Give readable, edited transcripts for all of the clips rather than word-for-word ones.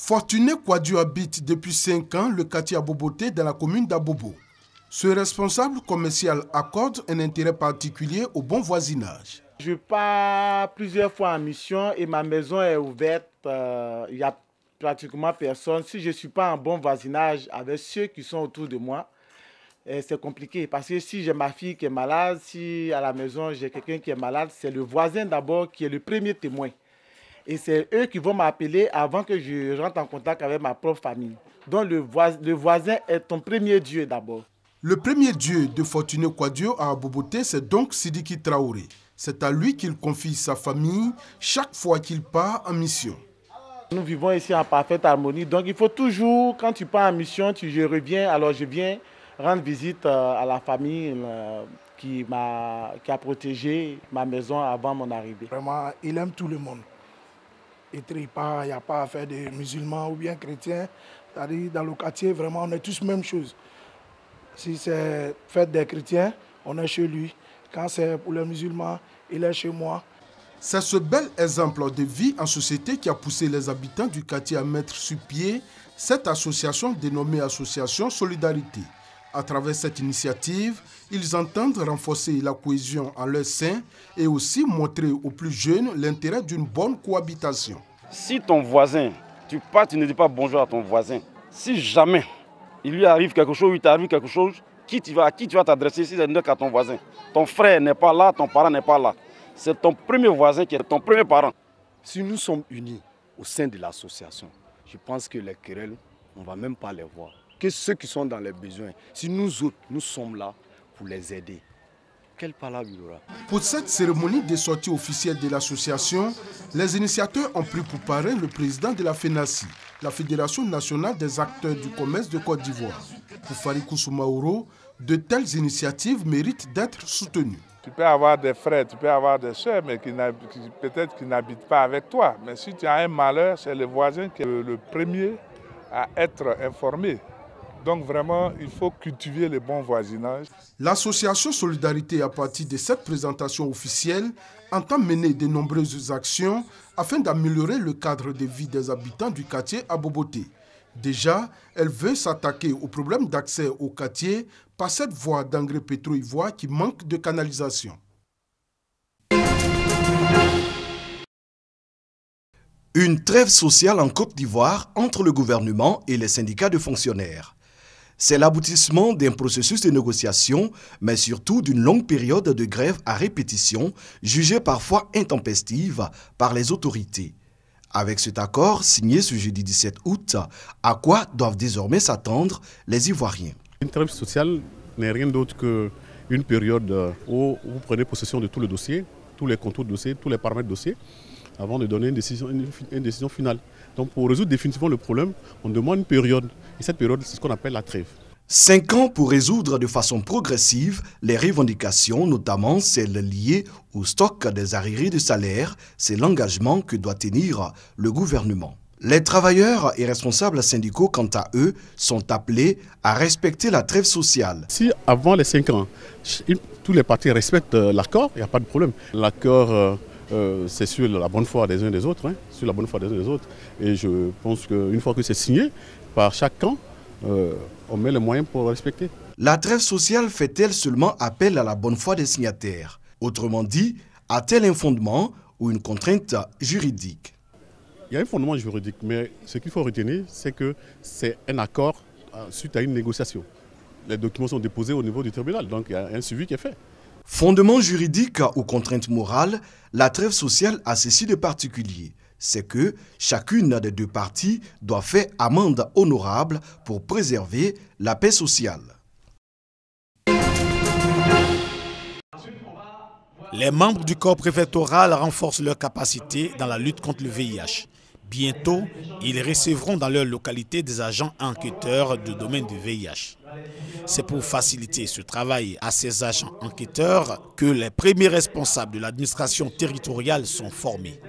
Fortuné Kouadio habite depuis 5 ans le quartier Aboboté dans la commune d'Abobo. Ce responsable commercial accorde un intérêt particulier au bon voisinage. Je pars plusieurs fois en mission et ma maison est ouverte. Il n'y a pratiquement personne. Si je ne suis pas en bon voisinage avec ceux qui sont autour de moi, c'est compliqué. Parce que si j'ai ma fille qui est malade, si à la maison j'ai quelqu'un qui est malade, c'est le voisin d'abord qui est le premier témoin. Et c'est eux qui vont m'appeler avant que je rentre en contact avec ma propre famille. Donc le voisin est ton premier Dieu d'abord. Le premier Dieu de Fortuné Kouadio à Aboboté, c'est donc Sidiki Traoré. C'est à lui qu'il confie sa famille chaque fois qu'il part en mission. Nous vivons ici en parfaite harmonie. Donc il faut toujours, quand tu pars en mission, je reviens, alors je viens rendre visite à la famille qui a protégé ma maison avant mon arrivée. Vraiment, il aime tout le monde. Il n'y a pas à faire de musulmans ou bien chrétiens. C'est-à-dire, dans le quartier, vraiment, on est tous la même chose. Si c'est fête des chrétiens, on est chez lui. Quand c'est pour les musulmans, il est chez moi. C'est ce bel exemple de vie en société qui a poussé les habitants du quartier à mettre sur pied cette association dénommée Association Solidarité. À travers cette initiative, ils entendent renforcer la cohésion en leur sein et aussi montrer aux plus jeunes l'intérêt d'une bonne cohabitation. Si ton voisin, tu pars, tu ne dis pas bonjour à ton voisin. Si jamais il lui arrive quelque chose, il t'arrive quelque chose, à qui tu vas t'adresser si c'est qu'à ton voisin? Ton frère n'est pas là, ton parent n'est pas là. C'est ton premier voisin qui est ton premier parent. Si nous sommes unis au sein de l'association, je pense que les querelles, on ne va même pas les voir. Que ceux qui sont dans les besoins, si nous autres, nous sommes là pour les aider, quelle parole il aura? Pour cette cérémonie de sortie officielle de l'association, les initiateurs ont pris pour parrain le président de la FENACI, la Fédération nationale des acteurs du commerce de Côte d'Ivoire. Pour Farikou Soumaoro, de telles initiatives méritent d'être soutenues. Tu peux avoir des frères, tu peux avoir des soeurs, mais peut-être qui n'habitent pas avec toi. Mais si tu as un malheur, c'est le voisin qui est le premier à être informé. Donc vraiment, il faut cultiver le bon voisinage. L'association Solidarité, à partir de cette présentation officielle, entend mener de nombreuses actions afin d'améliorer le cadre de vie des habitants du quartier Aboboté. Déjà, elle veut s'attaquer au problème d'accès au quartier par cette voie d'engrais pétro-ivoire qui manque de canalisation. Une trêve sociale en Côte d'Ivoire entre le gouvernement et les syndicats de fonctionnaires. C'est l'aboutissement d'un processus de négociation, mais surtout d'une longue période de grève à répétition, jugée parfois intempestive par les autorités. Avec cet accord signé ce jeudi 17 août, à quoi doivent désormais s'attendre les Ivoiriens? Une trêve sociale n'est rien d'autre qu'une période où vous prenez possession de tout le dossier, tous les contours de dossier, tous les paramètres de dossier, avant de donner une décision finale. Donc pour résoudre définitivement le problème, on demande une période. Et cette période, c'est ce qu'on appelle la trêve. 5 ans pour résoudre de façon progressive les revendications, notamment celles liées au stock des arriérés de salaire. C'est l'engagement que doit tenir le gouvernement. Les travailleurs et responsables syndicaux, quant à eux, sont appelés à respecter la trêve sociale. Si avant les 5 ans, tous les partis respectent l'accord, il n'y a pas de problème. L'accord, c'est sur la bonne foi des uns des autres, sur la bonne foi des uns des autres. Et je pense qu'une fois que c'est signé, par chaque camp, on met les moyens pour le respecter. La trêve sociale fait-elle seulement appel à la bonne foi des signataires? Autrement dit, a-t-elle un fondement ou une contrainte juridique? Il y a un fondement juridique, mais ce qu'il faut retenir, c'est que c'est un accord suite à une négociation. Les documents sont déposés au niveau du tribunal, donc il y a un suivi qui est fait. Fondement juridique ou contrainte morale, la trêve sociale a ceci de particulier. C'est que chacune des deux parties doit faire amende honorable pour préserver la paix sociale. Les membres du corps préfectoral renforcent leur capacité dans la lutte contre le VIH. Bientôt, ils recevront dans leur localité des agents enquêteurs du domaine du VIH. C'est pour faciliter ce travail à ces agents enquêteurs que les premiers responsables de l'administration territoriale sont formés.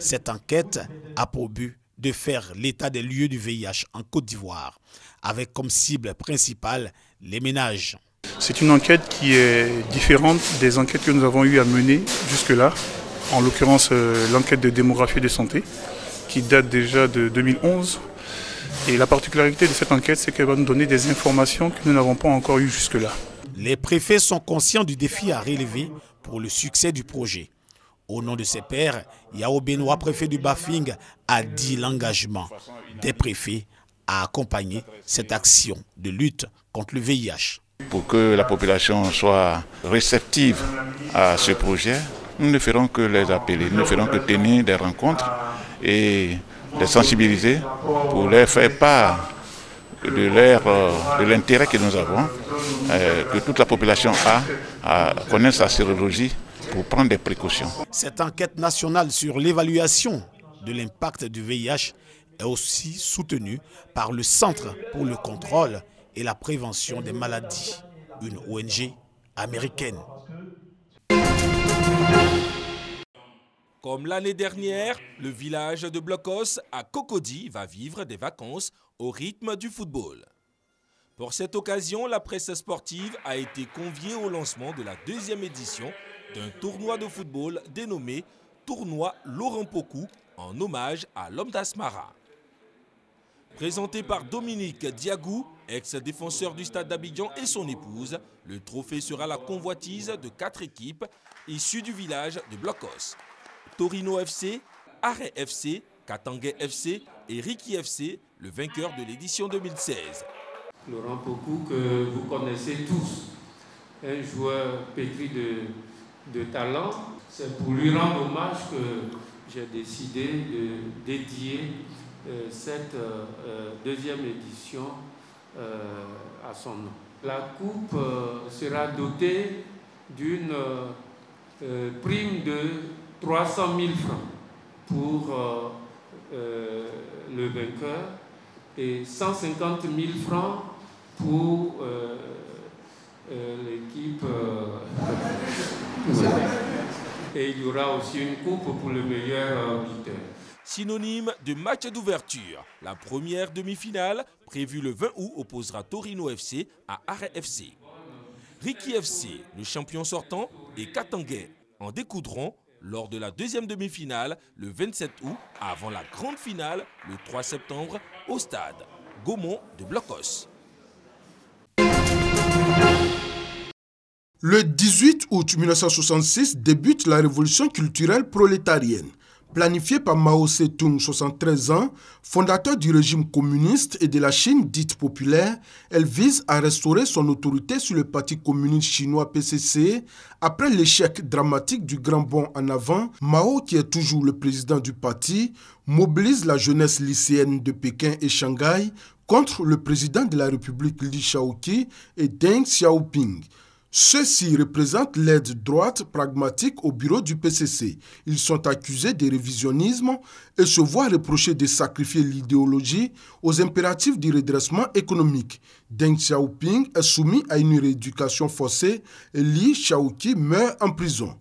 Cette enquête a pour but de faire l'état des lieux du VIH en Côte d'Ivoire, avec comme cible principale les ménages. C'est une enquête qui est différente des enquêtes que nous avons eu à mener jusque-là, en l'occurrence l'enquête de démographie et de santé, qui date déjà de 2011. Et la particularité de cette enquête, c'est qu'elle va nous donner des informations que nous n'avons pas encore eues jusque-là. Les préfets sont conscients du défi à relever pour le succès du projet. Au nom de ses pairs, Yao Benoît, préfet du Bafing, a dit l'engagement des préfets à accompagner cette action de lutte contre le VIH. Pour que la population soit réceptive à ce projet, nous ne ferons que les appeler, nous ne ferons que tenir des rencontres et les sensibiliser pour leur faire part de l'intérêt que nous avons, que toute la population a à connaître sa sérologie pour prendre des précautions. Cette enquête nationale sur l'évaluation de l'impact du VIH est aussi soutenue par le Centre pour le contrôle et la prévention des maladies, une ONG américaine. Comme l'année dernière, le village de Blocos à Cocody va vivre des vacances au rythme du football. Pour cette occasion, la presse sportive a été conviée au lancement de la 2e édition d'un tournoi de football dénommé Tournoi Laurent Pocou en hommage à l'homme d'Asmara. Présenté par Dominique Diagou, ex-défenseur du Stade d'Abidjan et son épouse, le trophée sera la convoitise de 4 équipes issues du village de Blocos. Torino FC, Arrêt FC, Katangé FC et Riki FC, le vainqueur de l'édition 2016. Laurent Pocou, que vous connaissez tous, un joueur pétri de talent. C'est pour lui rendre hommage que j'ai décidé de dédier cette 2e édition à son nom. La coupe sera dotée d'une prime de 300 000 francs pour le vainqueur et 150 000 francs pour l'équipe. Et il y aura aussi une coupe pour le meilleur buteur. Synonyme de match d'ouverture, la première demi-finale, prévue le 20 août, opposera Torino FC à Arrêt FC. Riki FC, le champion sortant, et Katangé en découdront lors de la 2e demi-finale le 27 août, avant la grande finale le 3 septembre au stade Gaumont de Blocos. Le 18 août 1966 débute la révolution culturelle prolétarienne. Planifiée par Mao Tse-tung, 73 ans, fondateur du régime communiste et de la Chine dite populaire, elle vise à restaurer son autorité sur le Parti communiste chinois PCC. Après l'échec dramatique du grand bond en avant, Mao, qui est toujours le président du parti, mobilise la jeunesse lycéenne de Pékin et Shanghai contre le président de la République Li Shaoqi et Deng Xiaoping. Ceux-ci représentent l'aide droite pragmatique au bureau du PCC. Ils sont accusés de révisionnisme et se voient reprocher de sacrifier l'idéologie aux impératifs du redressement économique. Deng Xiaoping est soumis à une rééducation forcée et Li Shaoqi meurt en prison.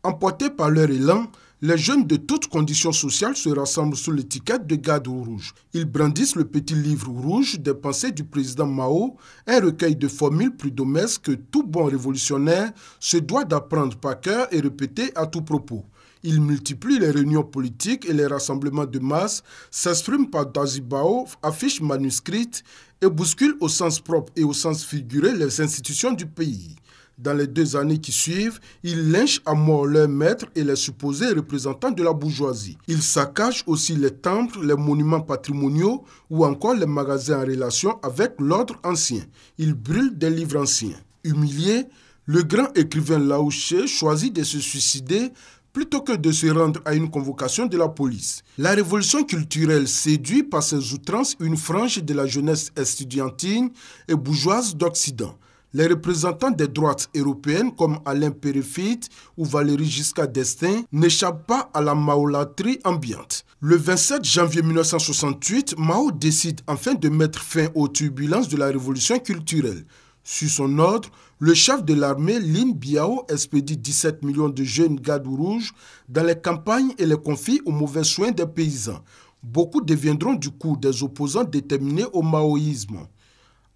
Emportés par leur élan, les jeunes de toutes conditions sociales se rassemblent sous l'étiquette de Garde rouge. Ils brandissent le petit livre rouge des pensées du président Mao, un recueil de formules prud'homesques que tout bon révolutionnaire se doit d'apprendre par cœur et répéter à tout propos. Ils multiplient les réunions politiques et les rassemblements de masse, s'expriment par Dazibao, affiches manuscrites et bousculent au sens propre et au sens figuré les institutions du pays. Dans les 2 années qui suivent, ils lynchent à mort leurs maîtres et les supposés représentants de la bourgeoisie. Ils saccagent aussi les temples, les monuments patrimoniaux ou encore les magasins en relation avec l'ordre ancien. Ils brûlent des livres anciens. Humilié, le grand écrivain Lao Tse choisit de se suicider plutôt que de se rendre à une convocation de la police. La révolution culturelle séduit par ses outrances une frange de la jeunesse estudiantine et bourgeoise d'Occident. Les représentants des droites européennes comme Alain Péréphyte ou Valéry Giscard d'Estaing n'échappent pas à la maolatrie ambiante. Le 27 janvier 1968, Mao décide enfin de mettre fin aux turbulences de la révolution culturelle. Sur son ordre, le chef de l'armée, Lin Biao, expédie 17 millions de jeunes gardes rouges dans les campagnes et les confie aux mauvais soins des paysans. Beaucoup deviendront du coup des opposants déterminés au maoïsme.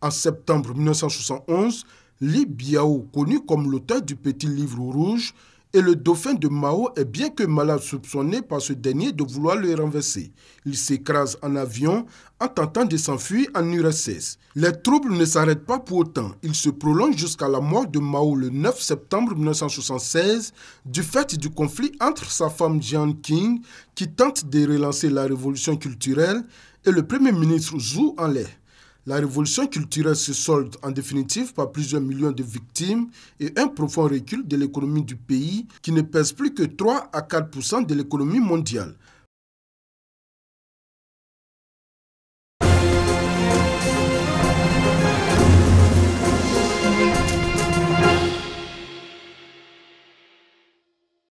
En septembre 1971, Li Biao, connu comme l'auteur du Petit Livre Rouge, et le dauphin de Mao est bien que malade soupçonné par ce dernier de vouloir le renverser. Il s'écrase en avion en tentant de s'enfuir en URSS. Les troubles ne s'arrêtent pas pour autant. Ils se prolongent jusqu'à la mort de Mao le 9 septembre 1976 du fait du conflit entre sa femme Jiang Qing qui tente de relancer la révolution culturelle et le premier ministre Zhou Enlai. La révolution culturelle se solde en définitive par plusieurs millions de victimes et un profond recul de l'économie du pays qui ne pèse plus que 3 à 4% de l'économie mondiale.